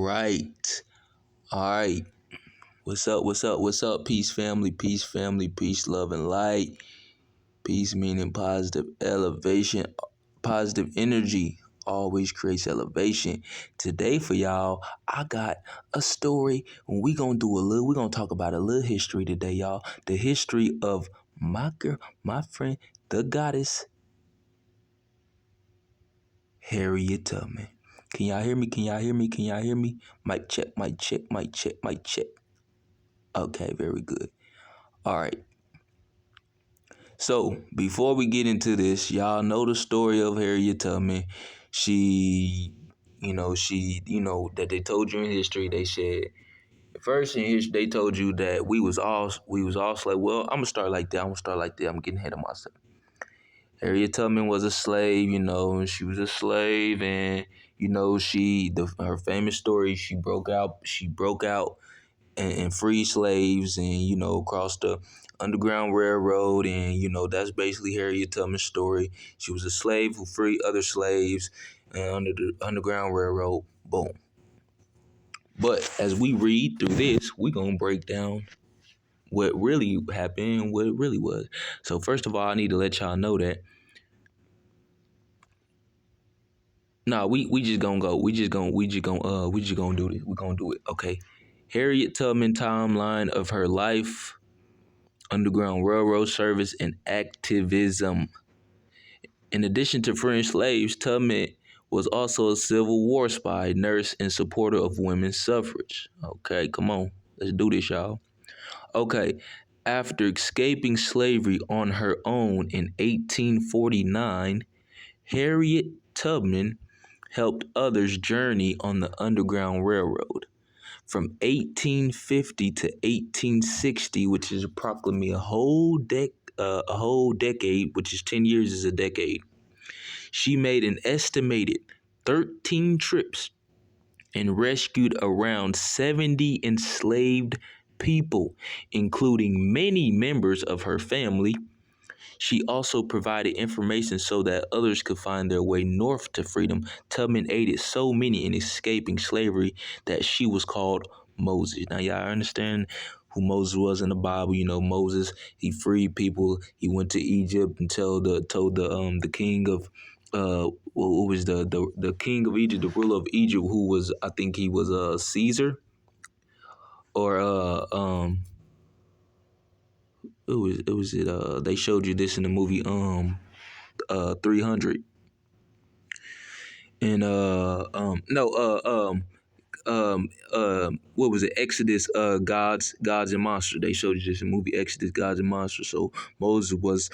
right. All right. What's up? What's up? What's up? Peace family, peace, love, and light. Peace meaning positive elevation, positive energy always creates elevation. Today for y'all, I got a story. We're gonna talk about a little history today, y'all. The history of my girl, my friend, the goddess, Harriet Tubman. Can y'all hear me? Can y'all hear me? Can y'all hear me? Mic check, mic check, mic check, mic check. Okay, very good. All right. So before we get into this, y'all know the story of Harriet Tubman. She, that they told you in history. They said first in history they told you that we was all slave. Well, I'm gonna start like that. I'm getting ahead of myself. Harriet Tubman was a slave. She was a slave, and her famous story. She broke out and free slaves and, across the Underground Railroad. And, that's basically Harriet Tubman's story. She was a slave who freed other slaves under the Underground Railroad. Boom. But as we read through this, we're going to break down what really happened and what it really was. So first of all, I need to let y'all know that we just gonna go. We just gonna do this. We're gonna do it. Okay. Harriet Tubman timeline of her life, Underground Railroad service, and activism. In addition to freeing slaves, Tubman was also a Civil War spy, nurse, and supporter of women's suffrage. Okay, come on. Let's do this, y'all. Okay, after escaping slavery on her own in 1849, Harriet Tubman helped others journey on the Underground Railroad. From 1850 to 1860, which is approximately a whole decade, which is 10 years is a decade. She made an estimated 13 trips and rescued around 70 enslaved people, including many members of her family. She also provided information so that others could find their way north to freedom. Tubman aided so many in escaping slavery that she was called Moses. Now, y'all understand who Moses was in the Bible. Moses, he freed people. He went to Egypt and told the king of who was the king of Egypt, the ruler of Egypt, who was, I think he was Caesar, or they showed you this in the movie 300. And what was it, Exodus, gods and monsters. They showed you this in the movie Exodus, gods and monsters. So Moses was,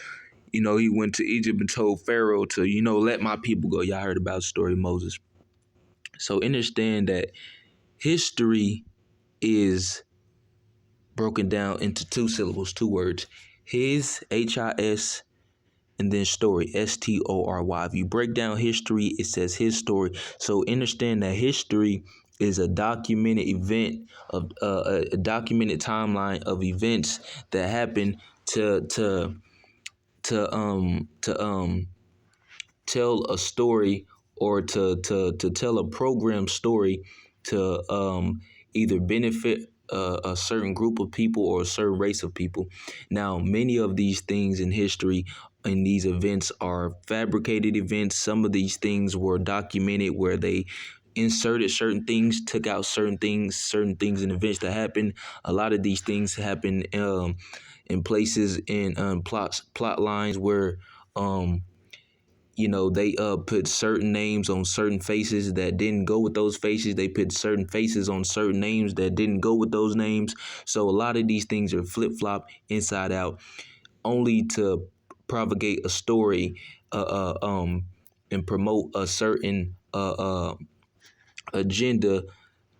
he went to Egypt and told Pharaoh to, let my people go. Y'all heard about the story of Moses. So understand that history is broken down into two syllables, two words. His, H-I-S, and then story, S-T-O-R-Y. If you break down history, it says his story. So understand that history is a documented event of a documented timeline of events that happen to tell a story, or to tell a program story to either benefit a certain group of people or a certain race of people. Now, many of these things in history and these events are fabricated events. Some of these things were documented where they inserted certain things, took out certain things and events that happened. A lot of these things happen in places in plot lines where they put certain names on certain faces that didn't go with those faces. They put certain faces on certain names that didn't go with those names. So a lot of these things are flip-flop, inside out, only to propagate a story and promote a certain agenda,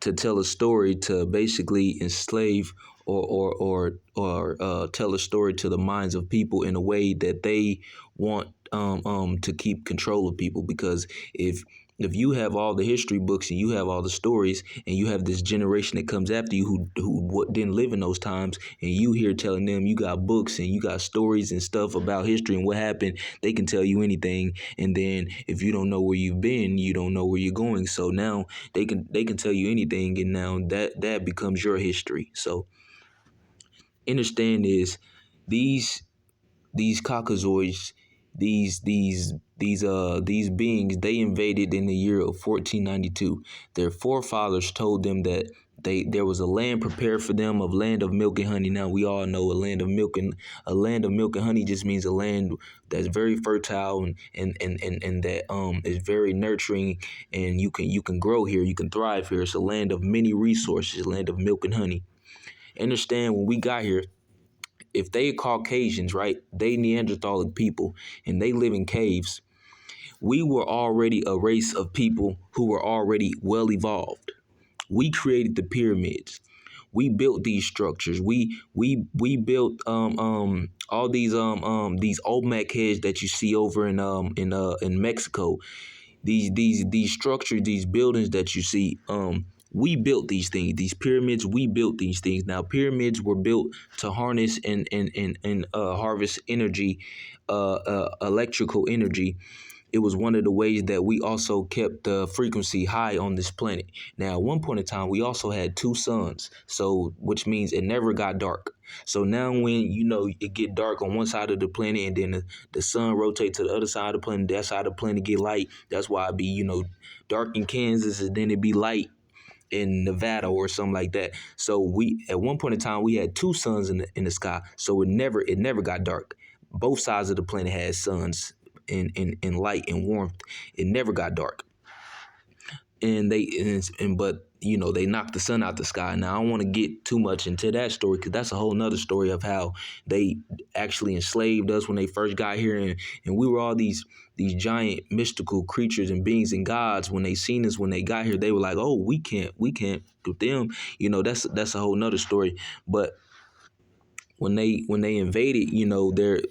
to tell a story to basically enslave or tell a story to the minds of people in a way that they want to keep control of people. Because if if you have all the history books and you have all the stories and you have this generation that comes after you who didn't live in those times, and you here telling them you got books and you got stories and stuff about history and what happened, they can tell you anything. And then if you don't know where you've been, you don't know where you're going. So now they can tell you anything, and now that becomes your history. So understand is these these caucasoids, these beings, they invaded in the year of 1492. Their forefathers told them that there was a land prepared for them, of land of milk and honey. Now we all know a land of milk and honey just means a land that's very fertile, and that is very nurturing, and you can grow here, you can thrive here. It's a land of many resources, a land of milk and honey. Understand, when we got here, if they Caucasians, right, they Neanderthalic people, and they live in caves, we were already a race of people who were already well evolved. We created the pyramids. We built these structures. We built all these Olmec heads that you see over in Mexico. These structures, these buildings that you see, we built these things, these pyramids. We built these things. Now pyramids were built to harness and harvest energy, electrical energy. It was one of the ways that we also kept the frequency high on this planet. Now, at one point in time, we also had two suns, so which means it never got dark. So now, when it get dark on one side of the planet, and then the sun rotates to the other side of the planet, that side of the planet get light. That's why it be dark in Kansas, and then it be light in Nevada or something like that. So we, at one point in time, we had two suns in the sky, so it never got dark. Both sides of the planet had suns in light and warmth. It never got dark. But they knocked the sun out the sky. Now I don't want to get too much into that story, because that's a whole nother story of how they actually enslaved us when they first got here, and we were all these giant mystical creatures and beings and gods. When they seen us when they got here, they were like, oh, we can't do them. That's a whole nother story. But when they invaded,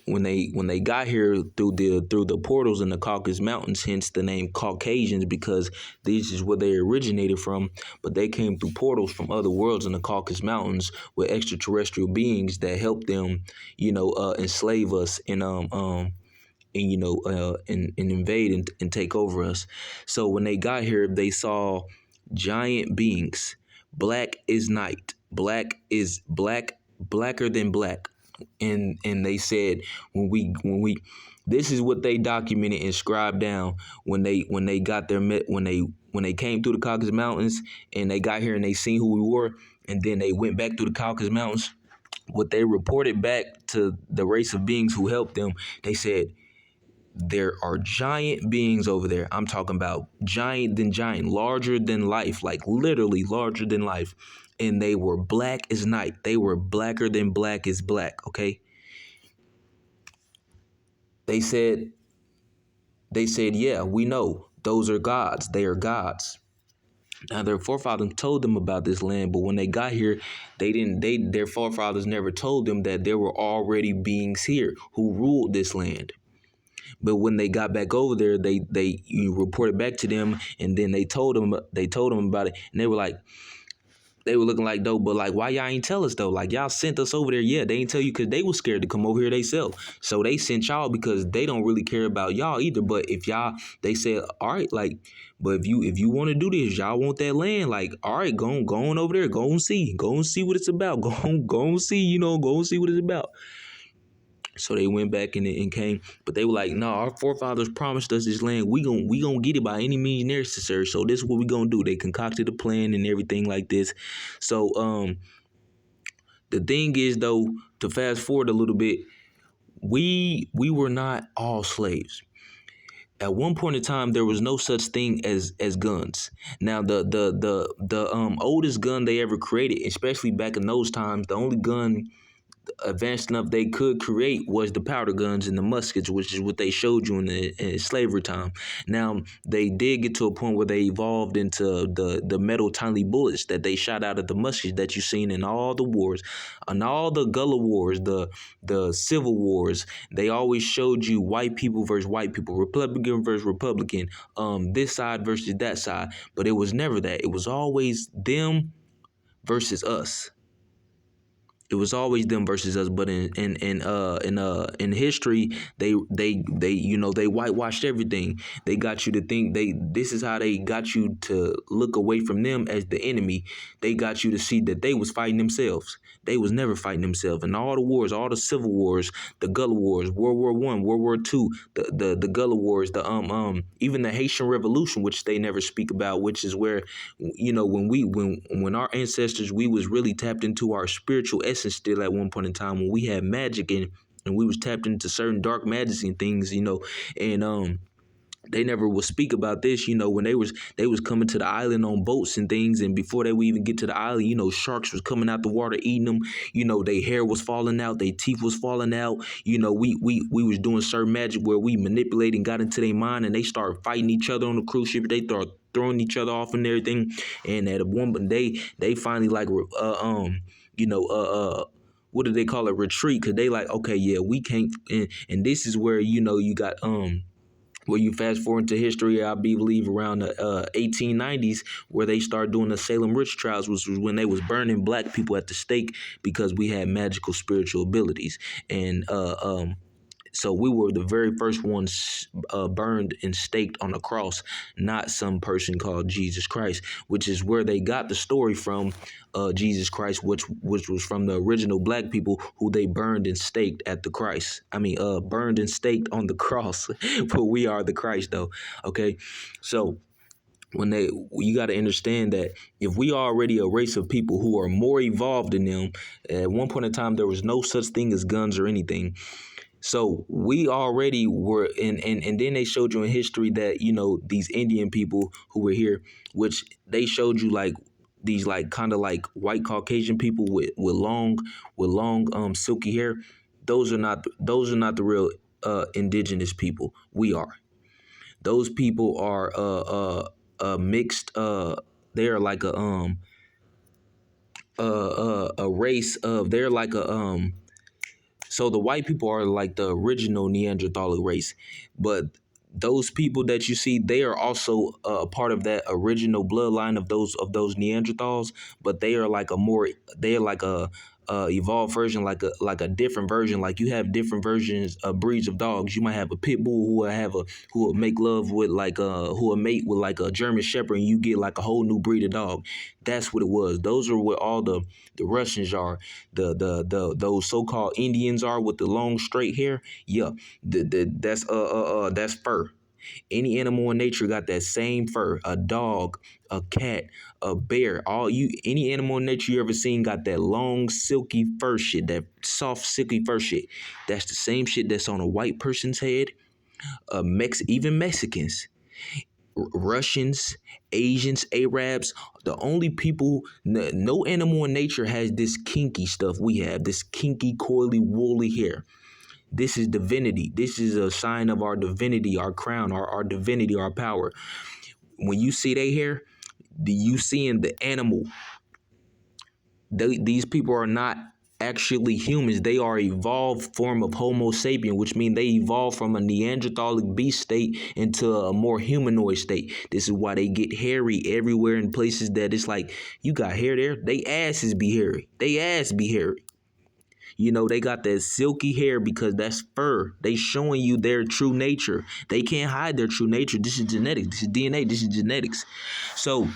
when they got here through the portals in the Caucasus Mountains, hence the name Caucasians, because this is where they originated from. But they came through portals from other worlds in the Caucasus Mountains with extraterrestrial beings that helped them, enslave us and invade and take over us. So when they got here, they saw giant beings. Black is night. Black is blacker than black. And they said, when we this is what they documented and scribed down when they got their when they came through the Caucasus Mountains, and they got here and they seen who we were, and then they went back through the Caucasus Mountains. What they reported back to the race of beings who helped them, they said, there are giant beings over there. I'm talking about giant than giant, larger than life, like literally larger than life. And they were black as night. They were blacker than black is black, okay? They said, yeah, we know. Those are gods. They are gods. Now their forefathers told them about this land, but when they got here, their forefathers never told them that there were already beings here who ruled this land. But when they got back over there, they reported back to them, and then they told them about it, and they were looking like, though, but like, why y'all ain't tell us though? Like, y'all sent us over there. Yeah, they ain't tell you because they was scared to come over here themselves. So they sent y'all because they don't really care about y'all either. But if y'all, they said, all right, like, but if you want to do this, y'all want that land, like, all right, go on over there, go and see what it's about, go and see, go and see what it's about. So they went back and came, but they were like, no, our forefathers promised us this land. We gonna get it by any means necessary. So this is what we gonna do. They concocted a plan and everything like this. So the thing is, though, to fast forward a little bit, we were not all slaves. At one point in time, there was no such thing as guns. Now, the oldest gun they ever created, especially back in those times, the only gun advanced enough they could create was the powder guns and the muskets, which is what they showed you in slavery time. Now they did get to a point where they evolved into the metal tiny bullets that they shot out of the muskets that you've seen in all the wars, and all the Gullah wars, the civil wars. They always showed you white people versus white people, Republican versus Republican, this side versus that side. But it was never that. It was always them versus us. It was always them versus us. But in history, they they whitewashed everything. They got you to think this is how they got you to look away from them as the enemy. They got you to see that they was fighting themselves. They was never fighting themselves. And all the wars, all the civil wars, the Gullah wars, World War I, World War II, the Gullah wars, the even the Haitian Revolution, which they never speak about, which is where when our ancestors, we was really tapped into our spiritual essence still at one point in time, when we had magic and we was tapped into certain dark magic and things, and they never would speak about this, when they was coming to the island on boats and things, and before they would even get to the island, sharks was coming out the water eating them. Their hair was falling out, their teeth was falling out. We was doing certain magic where we manipulated and got into their mind, and they started fighting each other on the cruise ship. They started throwing each other off and everything. And at one they finally like what do they call it, retreat, because they like, okay, yeah, we can't. And this is where you got where you fast forward to history, I believe around the 1890s, where they started doing the Salem witch trials, which was when they was burning black people at the stake because we had magical spiritual abilities. And so we were the very first ones burned and staked on the cross, not some person called Jesus Christ, which is where they got the story from, Jesus Christ, which was from the original black people who they burned and staked at the Christ. I mean, burned and staked on the cross, but we are the Christ, though. Okay, so you got to understand that if we are already a race of people who are more evolved than them, at one point in time there was no such thing as guns or anything. So we already were and then they showed you in history that, these Indian people who were here, which they showed you like these like kind of like white Caucasian people with long silky hair. Those are not the real indigenous people. We are. Those people are mixed they are like a race of they're like a so the white people are like the original Neanderthal race, but those people that you see, they are also a part of that original bloodline of those Neanderthals, but they are like a evolved version, like a different version. Like you have different versions of breeds of dogs. You might have a pit bull who will make love with who will mate with like a German Shepherd, and you get like a whole new breed of dog. That's what it was. Those are what all the Russians are. Those so-called Indians are with the long straight hair. Yeah, that's fur. Any animal in nature got that same fur. A dog, a cat, a bear, any animal in nature you ever seen got that long silky fur shit, that soft silky fur shit. That's the same shit that's on a white person's head. Even Mexicans, Russians, Asians, Arabs, the only people, no animal in nature has this kinky stuff we have, this kinky, coily, woolly hair. This is divinity. This is a sign of our divinity, our crown, our divinity, our power. When you see their hair, you seeing the animal. These people are not actually humans. They are evolved form of Homo sapien, which means they evolved from a Neanderthalic beast state into a more humanoid state. This is why they get hairy everywhere in places that it's like, you got hair there. They asses be hairy. They ass be hairy. They got that silky hair because that's fur. They showing you their true nature. They can't hide their true nature. This is genetics. This is DNA. This is genetics. So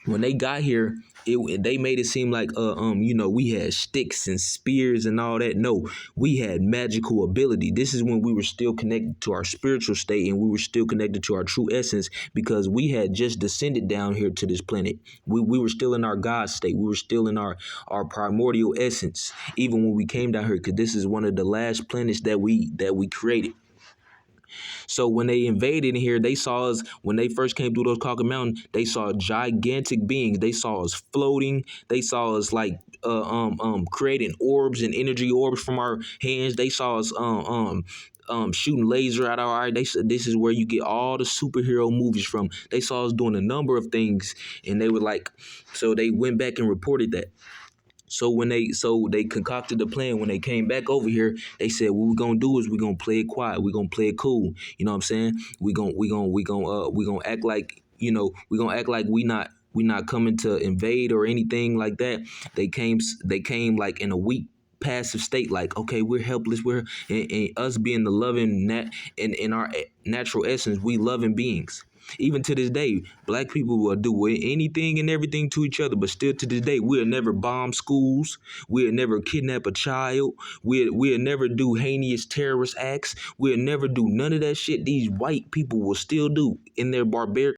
when they got here, they made it seem like we had sticks and spears and all that. No, we had magical ability. This is when we were still connected to our spiritual state, and we were still connected to our true essence, because we had just descended down here to this planet. We were still in our God state. We were still in our primordial essence, even when we came down here, because this is one of the last planets that we created. So when they invaded here, they saw us, when they first came through those Caucasus Mountains, they saw gigantic beings. They saw us floating. They saw us like creating orbs and energy orbs from our hands. They saw us shooting laser out of our eye. They said this is where you get all the superhero movies from. They saw us doing a number of things, and they were like, so they went back and reported that. So they concocted the plan. When they came back over here, they said what we're gonna do is we're gonna play it quiet. We're gonna play it cool. You know what I'm saying? We gonna act like, we're gonna act like we not coming to invade or anything like that. They came like in a weak passive state, like, okay, we're helpless, and us being the loving in our natural essence, we loving beings. Even to this day, black people will do anything and everything to each other, but still to this day, we'll never bomb schools. We'll never kidnap a child. We'll never do heinous terrorist acts. We'll never do none of that shit these white people will still do in their barbaric